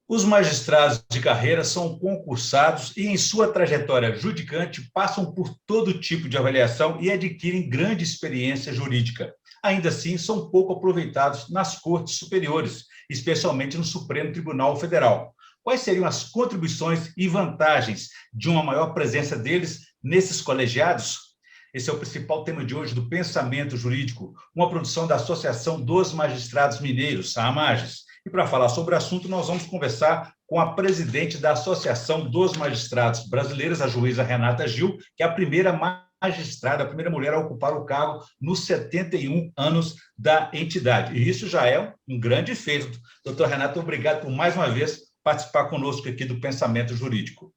Os magistrados de carreira são concursados e, em sua trajetória judicante, passam por todo tipo de avaliação e adquirem grande experiência jurídica. Ainda assim, são pouco aproveitados nas cortes superiores, especialmente no Supremo Tribunal Federal. Quais seriam as contribuições e vantagens de uma maior presença deles nesses colegiados? Esse é o principal tema de hoje do Pensamento Jurídico, uma produção da Associação dos Magistrados Mineiros, a AMAGES. E para falar sobre o assunto, nós vamos conversar com a presidente da Associação dos Magistrados Brasileiros, a juíza Renata Gil, que é a primeira magistrada, a primeira mulher a ocupar o cargo nos 71 anos da entidade. E isso já é um grande feito. Doutor Renata, obrigado por mais uma vez participar conosco aqui do Pensamento Jurídico.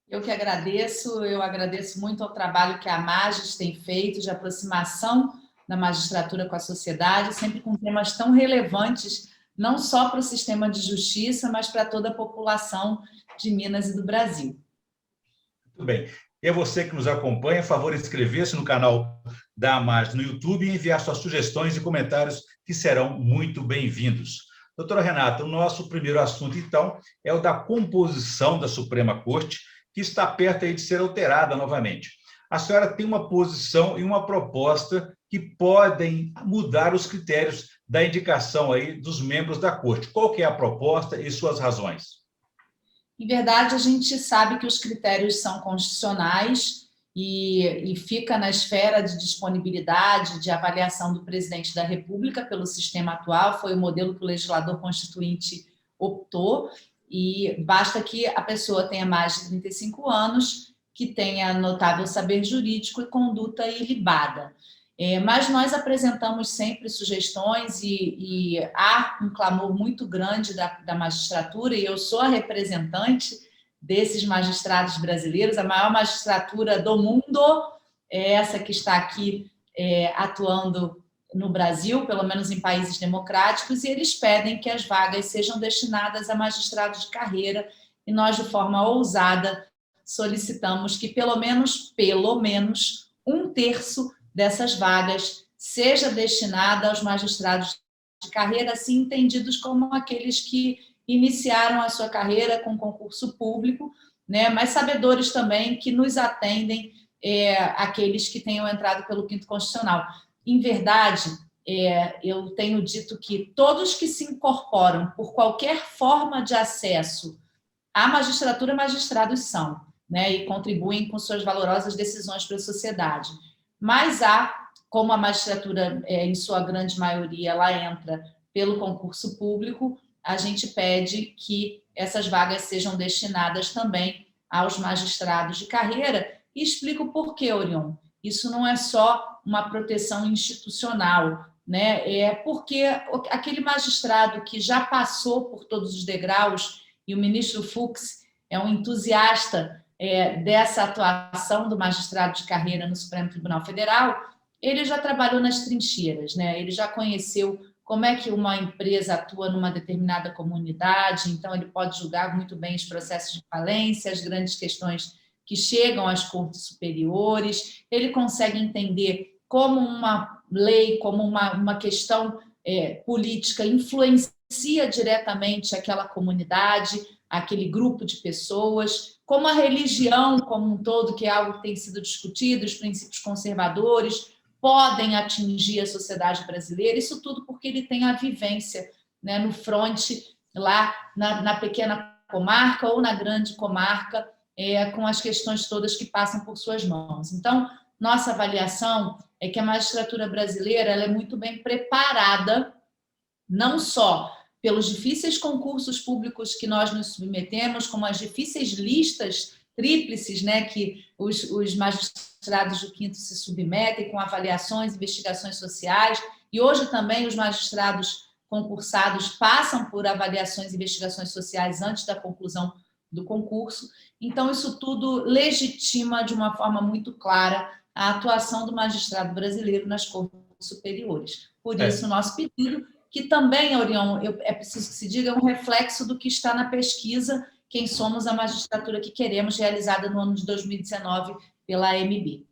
Eu que agradeço, eu agradeço muito ao trabalho que a Magis tem feito de aproximação da magistratura com a sociedade, sempre com temas tão relevantes, não só para o sistema de justiça, mas para toda a população de Minas e do Brasil. Muito bem. E a você que nos acompanha, por favor, inscrever-se no canal da AMAGES no YouTube e enviar suas sugestões e comentários, que serão muito bem-vindos. Doutora Renata, o nosso primeiro assunto, então, é o da composição da Suprema Corte, que está perto aí de ser alterada novamente. A senhora tem uma posição e uma proposta que podem mudar os critérios da indicação aí dos membros da Corte. Qual que é a proposta e suas razões? Em verdade, a gente sabe que os critérios são constitucionais e fica na esfera de disponibilidade, de avaliação do presidente da República pelo sistema atual, foi o modelo que o legislador constituinte optou, e basta que a pessoa tenha mais de 35 anos, que tenha notável saber jurídico e conduta ilibada. Mas nós apresentamos sempre sugestões e há um clamor muito grande da magistratura, e eu sou a representante desses magistrados brasileiros, a maior magistratura do mundo é essa que está aqui atuando no Brasil, pelo menos em países democráticos, e eles pedem que as vagas sejam destinadas a magistrados de carreira, e nós, de forma ousada, solicitamos que pelo menos um terço dessas vagas seja destinada aos magistrados de carreira, assim entendidos como aqueles que iniciaram a sua carreira com concurso público, né, mas sabedores também que nos atendem aqueles que tenham entrado pelo Quinto Constitucional. Em verdade, eu tenho dito que todos que se incorporam por qualquer forma de acesso à magistratura, magistrados são, né, e contribuem com suas valorosas decisões para a sociedade. Mas há, como a magistratura, em sua grande maioria, ela entra pelo concurso público, a gente pede que essas vagas sejam destinadas também aos magistrados de carreira, e explico por quê, Orion. Isso não é só uma proteção institucional, né? É porque aquele magistrado que já passou por todos os degraus, e o ministro Fux é um entusiasta dessa atuação do magistrado de carreira no Supremo Tribunal Federal, ele já trabalhou nas trincheiras, né? Ele já conheceu como é que uma empresa atua numa determinada comunidade, então ele pode julgar muito bem os processos de falência, as grandes questões que chegam às cortes superiores, ele consegue entender como uma lei, como uma questão política influencia diretamente aquela comunidade, aquele grupo de pessoas, como a religião como um todo, que é algo que tem sido discutido, os princípios conservadores podem atingir a sociedade brasileira, isso tudo porque ele tem a vivência, né, no fronte, lá na pequena comarca ou na grande comarca, com as questões todas que passam por suas mãos. Então, nossa avaliação é que a magistratura brasileira ela é muito bem preparada, não só pelos difíceis concursos públicos que nós nos submetemos, como as difíceis listas tríplices, né, que os magistrados do quinto se submetem, com avaliações, investigações sociais, e hoje também os magistrados concursados passam por avaliações e investigações sociais antes da conclusão do concurso. Então, isso tudo legitima de uma forma muito clara a atuação do magistrado brasileiro nas cortes superiores. Por isso, o nosso pedido, que também, Orion, é preciso que se diga, é um reflexo do que está na pesquisa Quem Somos a Magistratura que Queremos, realizada no ano de 2019 pela AMB.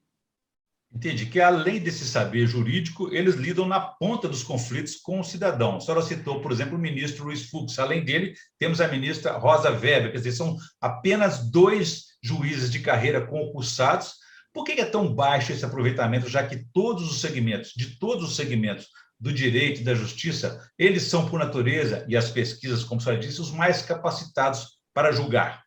Entendi que, além desse saber jurídico, eles lidam na ponta dos conflitos com o cidadão. A senhora citou, por exemplo, o ministro Luiz Fux. Além dele, temos a ministra Rosa Weber. Quer dizer, são apenas 2 juízes de carreira concursados. Por que é tão baixo esse aproveitamento, já que todos os segmentos do direito e da justiça, eles são, por natureza, e as pesquisas, como a senhora disse, os mais capacitados para julgar?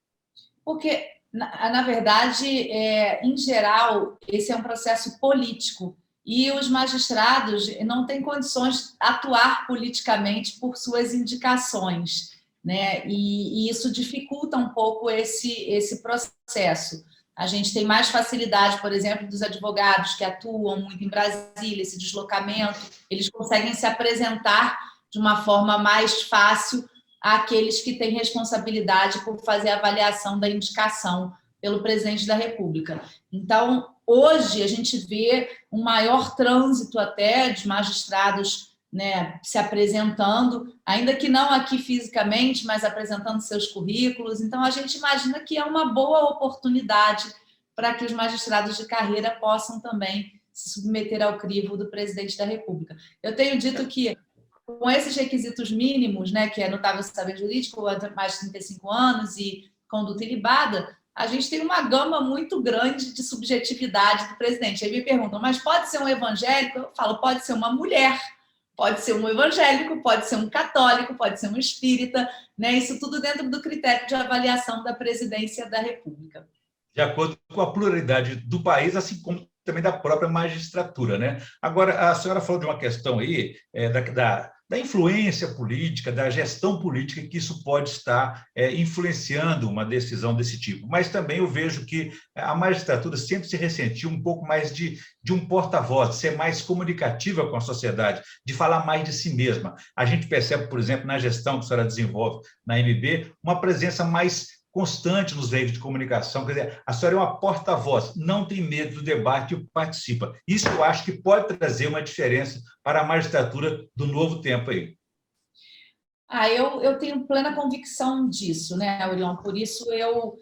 Porque, na verdade, em geral, esse é um processo político e os magistrados não têm condições de atuar politicamente por suas indicações, né? E isso dificulta um pouco esse processo. A gente tem mais facilidade, por exemplo, dos advogados que atuam muito em Brasília, esse deslocamento, eles conseguem se apresentar de uma forma mais fácil àqueles que têm responsabilidade por fazer a avaliação da indicação pelo presidente da República. Então, hoje, a gente vê um maior trânsito até de magistrados, né, se apresentando, ainda que não aqui fisicamente, mas apresentando seus currículos. Então, a gente imagina que é uma boa oportunidade para que os magistrados de carreira possam também se submeter ao crivo do presidente da República. Eu tenho dito que, com esses requisitos mínimos, né, que é notável saber jurídico, mais de 35 anos e conduta ilibada, a gente tem uma gama muito grande de subjetividade do presidente. Aí me perguntam, mas pode ser um evangélico? Eu falo, pode ser uma mulher, pode ser um evangélico, pode ser um católico, pode ser um espírita, né? Isso tudo dentro do critério de avaliação da presidência da República. De acordo com a pluralidade do país, assim como também da própria magistratura, né? Agora, a senhora falou de uma questão aí, da influência política, da gestão política, que isso pode estar influenciando uma decisão desse tipo. Mas também eu vejo que a magistratura sempre se ressentiu um pouco mais de um porta-voz, de ser mais comunicativa com a sociedade, de falar mais de si mesma. A gente percebe, por exemplo, na gestão que a senhora desenvolve na MB, uma presença mais constante nos veículos de comunicação, quer dizer, a senhora é uma porta-voz, não tem medo do debate e participa. Isso eu acho que pode trazer uma diferença para a magistratura do novo tempo aí. Eu tenho plena convicção disso, né, Aurelion? Por isso eu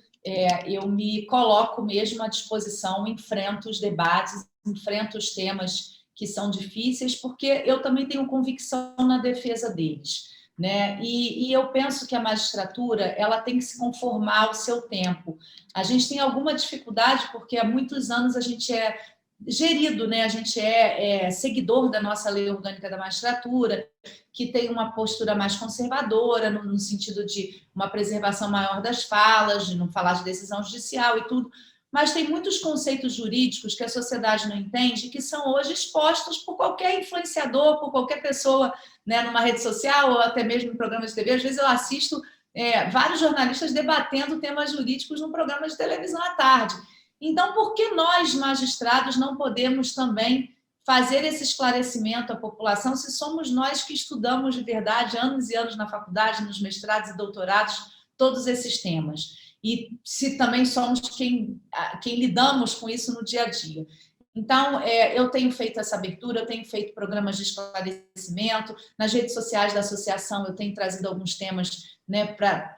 me coloco mesmo à disposição, enfrento os debates, enfrento os temas que são difíceis, porque eu também tenho convicção na defesa deles, né? E eu penso que a magistratura ela tem que se conformar ao seu tempo. A gente tem alguma dificuldade porque há muitos anos a gente é gerido, né? A gente é seguidor da nossa lei orgânica da magistratura, que tem uma postura mais conservadora, no sentido de uma preservação maior das falas, de não falar de decisão judicial e tudo, mas tem muitos conceitos jurídicos que a sociedade não entende, que são hoje expostos por qualquer influenciador, por qualquer pessoa, né, numa rede social ou até mesmo em programas de TV. Às vezes eu assisto vários jornalistas debatendo temas jurídicos num programa de televisão à tarde. Então, por que nós, magistrados, não podemos também fazer esse esclarecimento à população se somos nós que estudamos de verdade anos e anos na faculdade, nos mestrados e doutorados, todos esses temas? E se também somos quem lidamos com isso no dia a dia. Então, eu tenho feito essa abertura, eu tenho feito programas de esclarecimento, nas redes sociais da associação eu tenho trazido alguns temas, né, para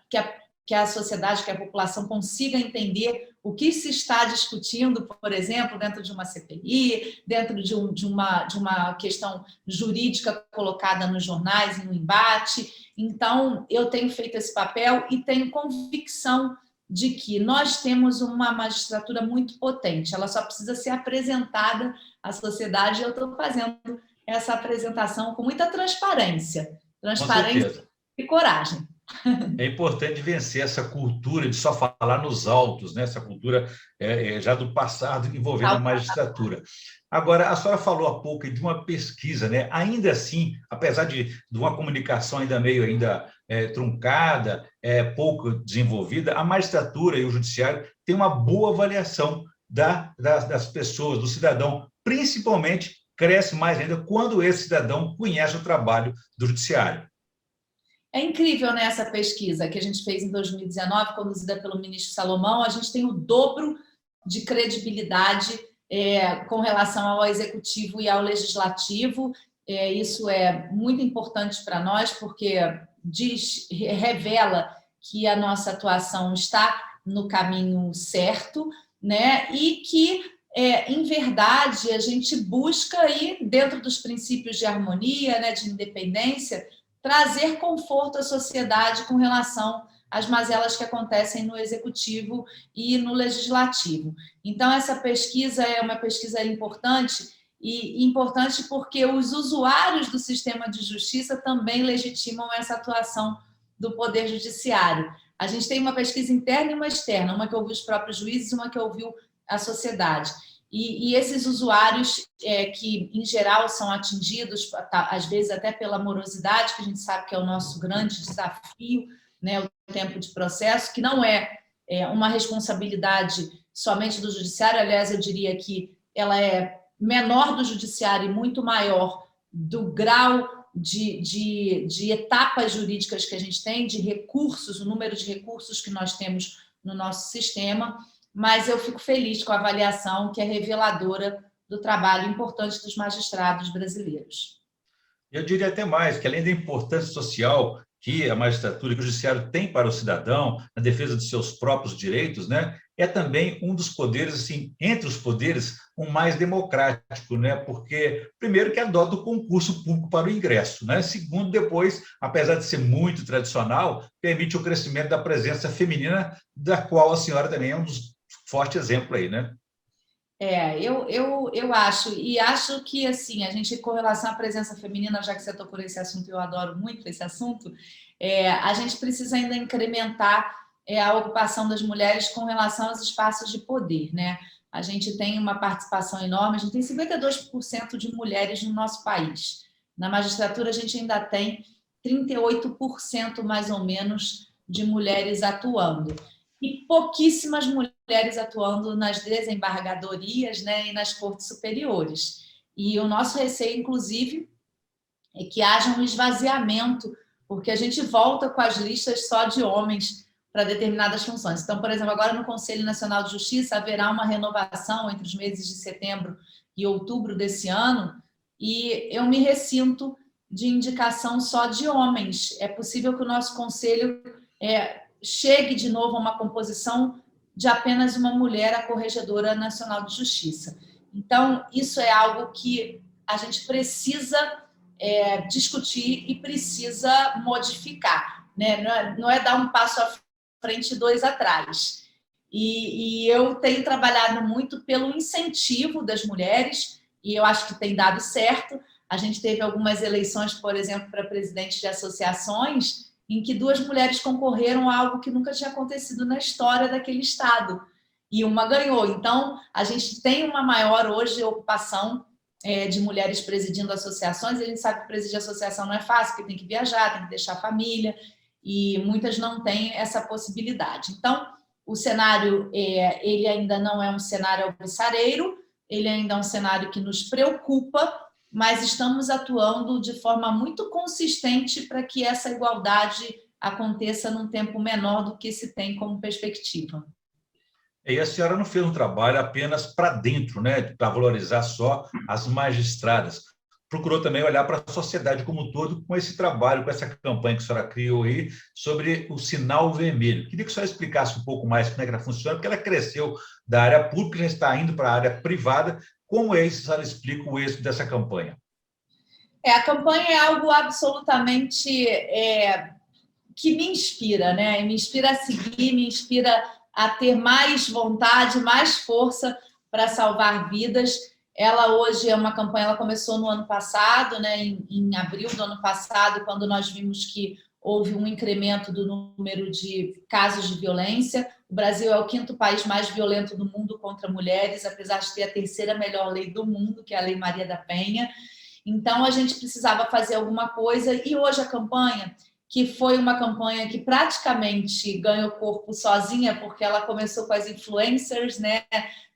que a sociedade, que a população consiga entender o que se está discutindo, por exemplo, dentro de uma CPI, dentro de uma questão jurídica colocada nos jornais, em um embate. Então, eu tenho feito esse papel e tenho convicção de que nós temos uma magistratura muito potente, ela só precisa ser apresentada à sociedade, e eu estou fazendo essa apresentação com muita transparência e coragem. É importante vencer essa cultura de só falar nos autos, né? Essa cultura já do passado envolvendo a magistratura. Agora, a senhora falou há pouco de uma pesquisa, né? Ainda assim, apesar de uma comunicação ainda meio truncada, pouco desenvolvida, a magistratura e o judiciário têm uma boa avaliação das pessoas, do cidadão, principalmente cresce mais ainda quando esse cidadão conhece o trabalho do judiciário. É incrível, né, essa pesquisa que a gente fez em 2019, conduzida pelo ministro Salomão. A gente tem o dobro de credibilidade com relação ao executivo e ao legislativo. Isso é muito importante para nós, porque revela que a nossa atuação está no caminho certo, né, e que em verdade, a gente busca aí, dentro dos princípios de harmonia, né, de independência, trazer conforto à sociedade com relação às mazelas que acontecem no executivo e no legislativo. Então, essa pesquisa é uma pesquisa importante, e importante porque os usuários do sistema de justiça também legitimam essa atuação do Poder Judiciário. A gente tem uma pesquisa interna e uma externa, uma que ouviu os próprios juízes e uma que ouviu a sociedade. E esses usuários, que em geral são atingidos, às vezes até pela morosidade, que a gente sabe que é o nosso grande desafio, né, o tempo de processo, que não é uma responsabilidade somente do judiciário, aliás, eu diria que ela é menor do judiciário e muito maior do grau de etapas jurídicas que a gente tem, de recursos, o número de recursos que nós temos no nosso sistema, mas eu fico feliz com a avaliação que é reveladora do trabalho importante dos magistrados brasileiros. Eu diria até mais, que além da importância social que a magistratura, que o judiciário tem para o cidadão, na defesa de seus próprios direitos, né, é também um dos poderes, assim, entre os poderes, o mais democrático, né, porque, primeiro, que adota o concurso público para o ingresso, né, segundo, depois, apesar de ser muito tradicional, permite o crescimento da presença feminina, da qual a senhora também é um dos fortes exemplos aí, né? Eu acho, e acho que, assim, a gente, com relação à presença feminina, já que você tocou nesse assunto, eu adoro muito esse assunto, a gente precisa ainda incrementar a ocupação das mulheres com relação aos espaços de poder, né? A gente tem uma participação enorme, a gente tem 52% de mulheres no nosso país. Na magistratura, a gente ainda tem 38% mais ou menos de mulheres atuando. E pouquíssimas mulheres atuando nas desembargadorias, né, e nas cortes superiores. E o nosso receio, inclusive, é que haja um esvaziamento, porque a gente volta com as listas só de homens para determinadas funções. Então, por exemplo, agora no Conselho Nacional de Justiça haverá uma renovação entre os meses de setembro e outubro desse ano, e eu me ressinto de indicação só de homens. É possível que o nosso conselho chegue de novo a uma composição de apenas uma mulher, a Corregedora Nacional de Justiça. Então, isso é algo que a gente precisa discutir e precisa modificar, né? Não é dar um passo à frente e dois atrás. E eu tenho trabalhado muito pelo incentivo das mulheres, e eu acho que tem dado certo. A gente teve algumas eleições, por exemplo, para presidente de associações, em que duas mulheres concorreram a algo que nunca tinha acontecido na história daquele estado. E uma ganhou. Então, a gente tem uma maior, hoje, ocupação de mulheres presidindo associações. E a gente sabe que presidir associação não é fácil, porque tem que viajar, tem que deixar a família, e muitas não têm essa possibilidade. Então, o cenário, ele ainda não é um cenário alvissareiro, ele ainda é um cenário que nos preocupa, mas estamos atuando de forma muito consistente para que essa igualdade aconteça num tempo menor do que se tem como perspectiva. E a senhora não fez um trabalho apenas para dentro, né, para valorizar só as magistradas. Procurou também olhar para a sociedade como um todo com esse trabalho, com essa campanha que a senhora criou aí sobre o sinal vermelho. Queria que a senhora explicasse um pouco mais como é que ela funciona, porque ela cresceu da área pública, já está indo para a área privada. Como é isso? A senhora explica o êxito dessa campanha? A campanha é algo absolutamente que me inspira, né? Me inspira a seguir, me inspira a ter mais vontade, mais força para salvar vidas. Ela hoje é uma campanha, ela começou no ano passado, né, em abril do ano passado, quando nós vimos que houve um incremento do número de casos de violência. O Brasil é o 5º país mais violento do mundo contra mulheres, apesar de ter a 3ª melhor lei do mundo, que é a Lei Maria da Penha. Então, a gente precisava fazer alguma coisa, e hoje a campanha, que foi uma campanha que praticamente ganhou corpo sozinha, porque ela começou com as influencers, né,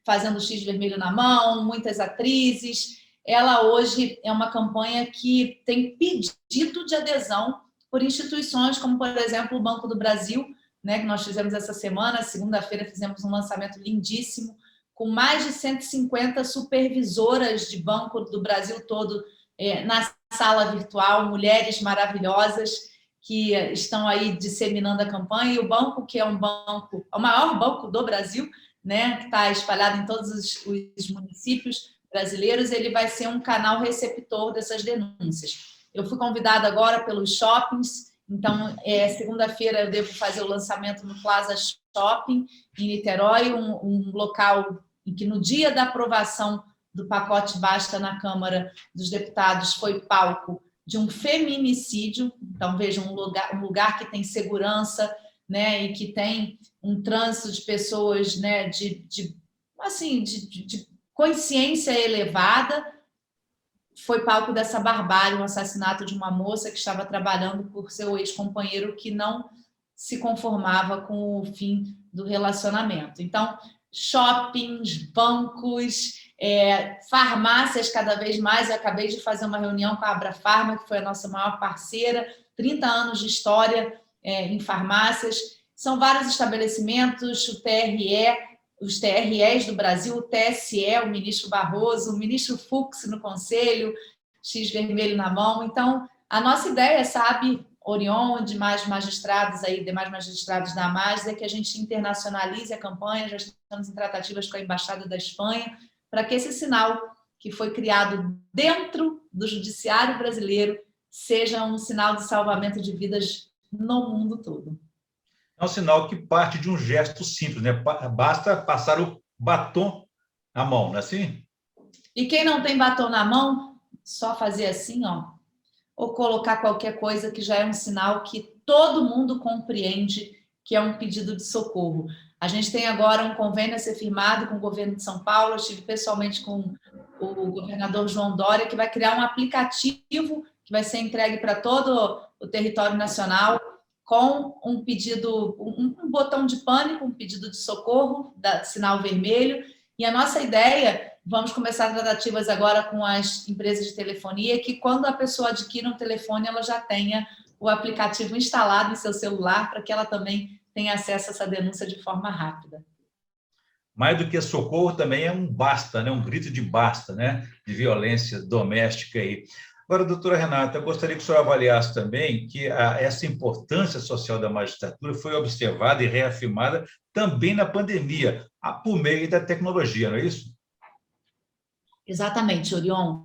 fazendo X vermelho na mão, muitas atrizes. Ela hoje é uma campanha que tem pedido de adesão por instituições como, por exemplo, o Banco do Brasil, né, que nós fizemos essa semana, segunda-feira fizemos um lançamento lindíssimo, com mais de 150 supervisoras de banco do Brasil todo na sala virtual, mulheres maravilhosas que estão aí disseminando a campanha, e o banco, que é um banco, o maior banco do Brasil, né, que está espalhado em todos os municípios brasileiros, ele vai ser um canal receptor dessas denúncias. Eu fui convidada agora pelos shoppings, então, segunda-feira eu devo fazer o lançamento no Plaza Shopping, em Niterói, um local em que, no dia da aprovação do pacote Basta na Câmara dos Deputados, foi palco de um feminicídio. Então, vejam, um lugar que tem segurança, né, e que tem um trânsito de pessoas, né, de consciência elevada, foi palco dessa barbárie, um assassinato de uma moça que estava trabalhando por seu ex-companheiro que não se conformava com o fim do relacionamento. Então, shoppings, bancos, farmácias cada vez mais. Eu acabei de fazer uma reunião com a Abrafarma, que foi a nossa maior parceira, 30 anos de história em farmácias. São vários estabelecimentos, os TREs do Brasil, o TSE, o ministro Barroso, o ministro Fux no Conselho, X vermelho na mão. Então, a nossa ideia, sabe, Orion, demais magistrados da AMAS, é que a gente internacionalize a campanha. Já estamos em tratativas com a Embaixada da Espanha, para que esse sinal que foi criado dentro do judiciário brasileiro seja um sinal de salvamento de vidas no mundo todo. É um sinal que parte de um gesto simples, né? Basta passar o batom na mão, não é assim? E quem não tem batom na mão, só fazer assim, ó, ou colocar qualquer coisa, que já é um sinal que todo mundo compreende que é um pedido de socorro. A gente tem agora um convênio a ser firmado com o governo de São Paulo. Eu estive pessoalmente com o governador João Dória, que vai criar um aplicativo que vai ser entregue para todo o território nacional, com um pedido, um botão de pânico, um pedido de socorro, sinal vermelho. E a nossa ideia, vamos começar tratativas agora com as empresas de telefonia, que quando a pessoa adquire um telefone, ela já tenha o aplicativo instalado em seu celular, para que ela também tenha acesso a essa denúncia de forma rápida. Mais do que socorro, também é um basta, né? Um grito de basta, né? De violência doméstica aí. Agora, doutora Renata, eu gostaria que o senhor avaliasse também que essa importância social da magistratura foi observada e reafirmada também na pandemia, por meio da tecnologia, não é isso? Exatamente, Orion.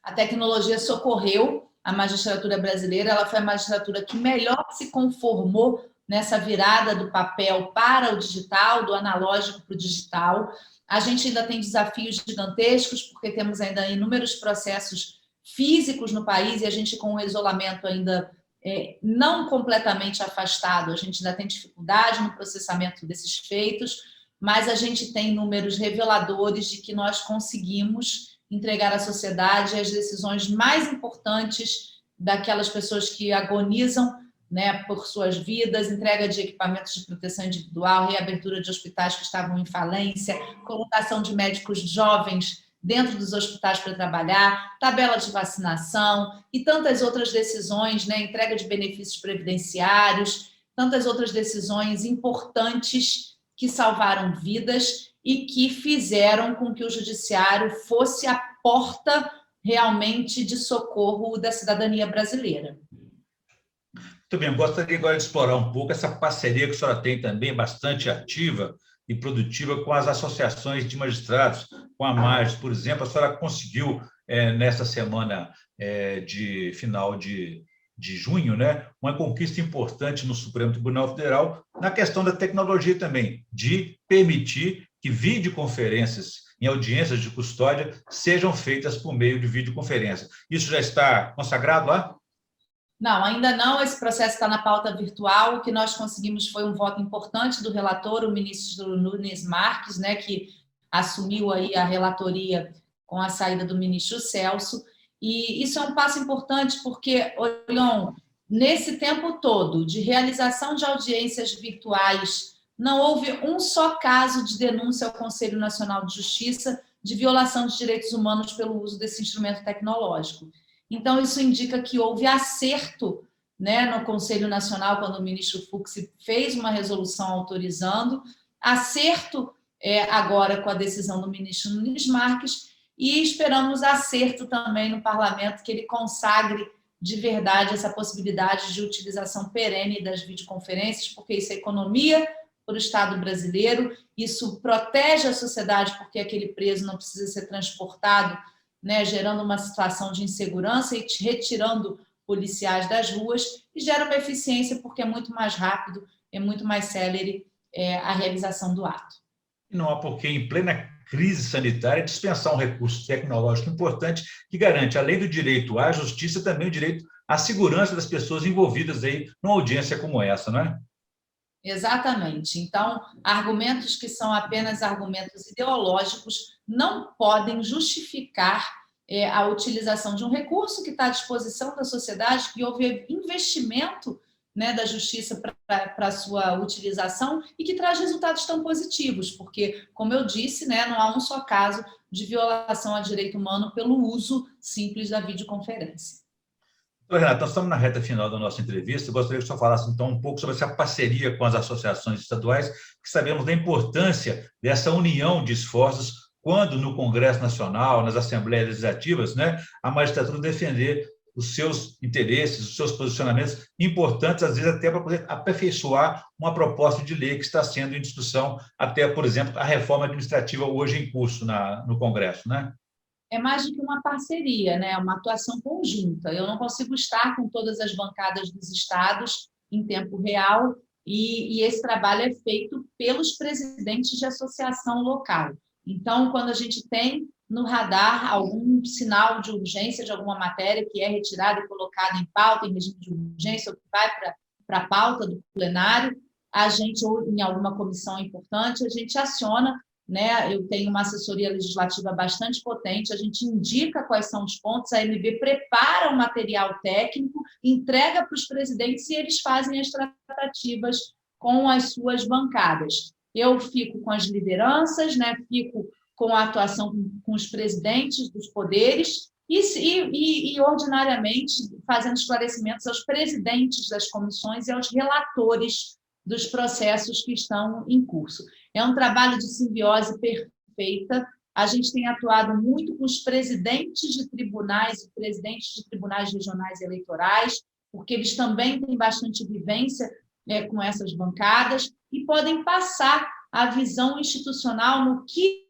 A tecnologia socorreu a magistratura brasileira. Ela foi a magistratura que melhor se conformou nessa virada do papel para o digital, do analógico para o digital. A gente ainda tem desafios gigantescos, porque temos ainda inúmeros processos físicos no país, e a gente, com o isolamento ainda não completamente afastado, a gente ainda tem dificuldade no processamento desses feitos, mas a gente tem números reveladores de que nós conseguimos entregar à sociedade as decisões mais importantes daquelas pessoas que agonizam, né, por suas vidas, entrega de equipamentos de proteção individual, reabertura de hospitais que estavam em falência, colocação de médicos jovens dentro dos hospitais para trabalhar, tabela de vacinação e tantas outras decisões, né, entrega de benefícios previdenciários, tantas outras decisões importantes que salvaram vidas e que fizeram com que o judiciário fosse a porta realmente de socorro da cidadania brasileira. Muito bem, gostaria agora de explorar um pouco essa parceria que a senhora tem também, bastante ativa e produtiva, com as associações de magistrados, com a MAGES, por exemplo. A senhora conseguiu, nessa semana de final de junho, né, uma conquista importante no Supremo Tribunal Federal, na questão da tecnologia também, de permitir que videoconferências em audiências de custódia sejam feitas por meio de videoconferência. Isso já está consagrado lá? Não, ainda não. Esse processo está na pauta virtual. O que nós conseguimos foi um voto importante do relator, o ministro Nunes Marques, né, que assumiu aí a relatoria com a saída do ministro Celso. E isso é um passo importante porque, Orion, nesse tempo todo de realização de audiências virtuais, não houve um só caso de denúncia ao Conselho Nacional de Justiça de violação de direitos humanos pelo uso desse instrumento tecnológico. Então, isso indica que houve acerto, né, no Conselho Nacional, quando o ministro Fux fez uma resolução autorizando, acerto agora com a decisão do ministro Nunes Marques, e esperamos acerto também no parlamento, que ele consagre de verdade essa possibilidade de utilização perene das videoconferências, porque isso é economia para o Estado brasileiro. Isso protege a sociedade, porque aquele preso não precisa ser transportado, né, gerando uma situação de insegurança e retirando policiais das ruas, e gera uma eficiência, porque é muito mais rápido, é muito mais célere a realização do ato. E não há por que, em plena crise sanitária, dispensar um recurso tecnológico importante que garante, além do direito à justiça, também o direito à segurança das pessoas envolvidas aí numa audiência como essa, não é? Exatamente. Então, argumentos que são apenas argumentos ideológicos não podem justificar a utilização de um recurso que está à disposição da sociedade, que houve investimento, né, da justiça para a sua utilização e que traz resultados tão positivos, porque, como eu disse, né, não há um só caso de violação a direito humano pelo uso simples da videoconferência. Renato, nós estamos na reta final da nossa entrevista. Eu gostaria que o senhor falasse, então, um pouco sobre essa parceria com as associações estaduais, que sabemos da importância dessa união de esforços quando, no Congresso Nacional, nas Assembleias Legislativas, né, a magistratura defender os seus interesses, os seus posicionamentos importantes, às vezes até para poder aperfeiçoar uma proposta de lei que está sendo em discussão, até, por exemplo, a reforma administrativa hoje em curso no Congresso, né? É mais do que uma parceria, né? Uma atuação conjunta. Eu não consigo estar com todas as bancadas dos estados em tempo real e esse trabalho é feito pelos presidentes de associação local. Então, quando a gente tem no radar algum sinal de urgência de alguma matéria que é retirada e colocada em pauta, em regime de urgência, ou que vai para a pauta do plenário, a gente, ou em alguma comissão importante, a gente aciona, né? Eu tenho uma assessoria legislativa bastante potente, a gente indica quais são os pontos, a AMB prepara o material técnico, entrega para os presidentes e eles fazem as tratativas com as suas bancadas. Eu fico com as lideranças, né? Fico com a atuação com os presidentes dos poderes e ordinariamente, fazendo esclarecimentos aos presidentes das comissões e aos relatores dos processos que estão em curso. É um trabalho de simbiose perfeita. A gente tem atuado muito com os presidentes de tribunais e presidentes de tribunais regionais e eleitorais, porque eles também têm bastante vivência com essas bancadas e podem passar a visão institucional no que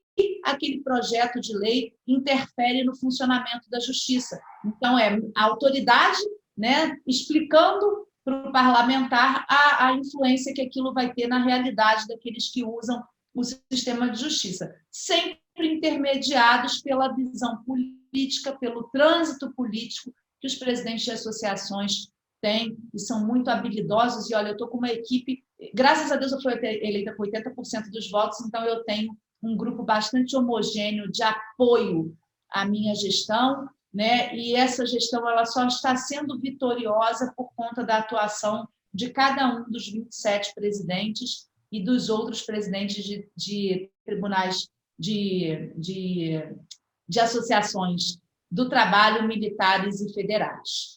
aquele projeto de lei interfere no funcionamento da justiça. Então, é a autoridade, né, explicando para o parlamentar a influência que aquilo vai ter na realidade daqueles que usam o sistema de justiça, sempre intermediados pela visão política, pelo trânsito político que os presidentes de associações têm e são muito habilidosos. E, olha, eu estou com uma equipe, graças a Deus eu fui eleita com 80% dos votos, então eu tenho um grupo bastante homogêneo de apoio à minha gestão, né? E essa gestão ela só está sendo vitoriosa por conta da atuação de cada um dos 27 presidentes e dos outros presidentes de tribunais de associações do trabalho, militares e federais.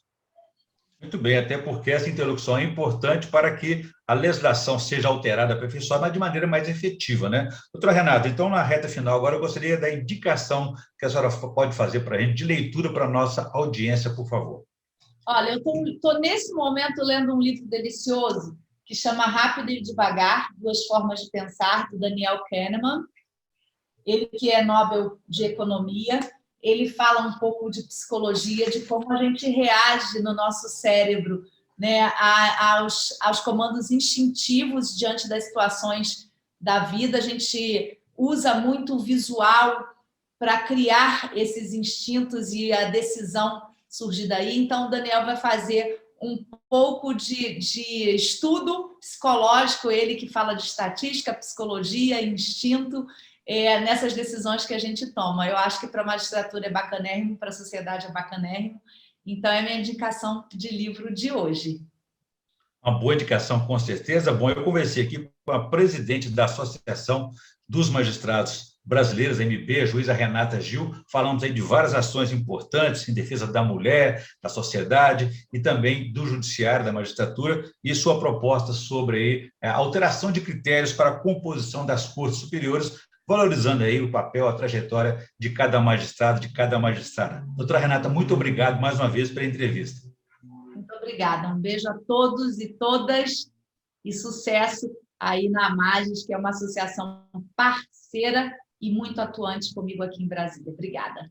Muito bem, até porque essa interlocução é importante para que a legislação seja alterada, aperfeiçoada, mas de maneira mais efetiva, né? Doutora Renata, então, na reta final, agora eu gostaria da indicação que a senhora pode fazer para a gente de leitura para a nossa audiência, por favor. Olha, eu estou nesse momento lendo um livro delicioso que chama Rápido e Devagar, Duas Formas de Pensar, do Daniel Kahneman. Ele que é Nobel de Economia, ele fala um pouco de psicologia, de como a gente reage no nosso cérebro, né, aos comandos instintivos diante das situações da vida. A gente usa muito o visual para criar esses instintos e a decisão surgir daí. Então, o Daniel vai fazer um pouco de estudo psicológico, ele que fala de estatística, psicologia, instinto, nessas decisões que a gente toma. Eu acho que para a magistratura é bacanérrimo, para a sociedade é bacanérrimo. Então, é a minha indicação de livro de hoje. Uma boa indicação, com certeza. Bom, eu conversei aqui com a presidente da Associação dos Magistrados Brasileiros, a MP, a juíza Renata Gil. Falamos aí de várias ações importantes em defesa da mulher, da sociedade e também do judiciário, da magistratura, e sua proposta sobre aí a alteração de critérios para a composição das cortes superiores, valorizando aí o papel, a trajetória de cada magistrado, de cada magistrada. Doutora Renata, muito obrigado mais uma vez pela entrevista. Muito obrigada. Um beijo a todos e todas e sucesso aí na Amages, que é uma associação parceira e muito atuante comigo aqui em Brasília. Obrigada.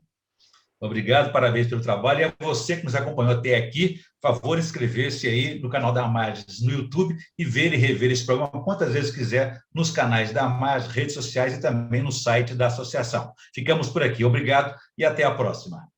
Obrigado, parabéns pelo trabalho. E a você que nos acompanhou até aqui, por favor, inscrever-se aí no canal da Amages no YouTube e ver e rever esse programa quantas vezes quiser nos canais da Amages, redes sociais e também no site da associação. Ficamos por aqui. Obrigado e até a próxima.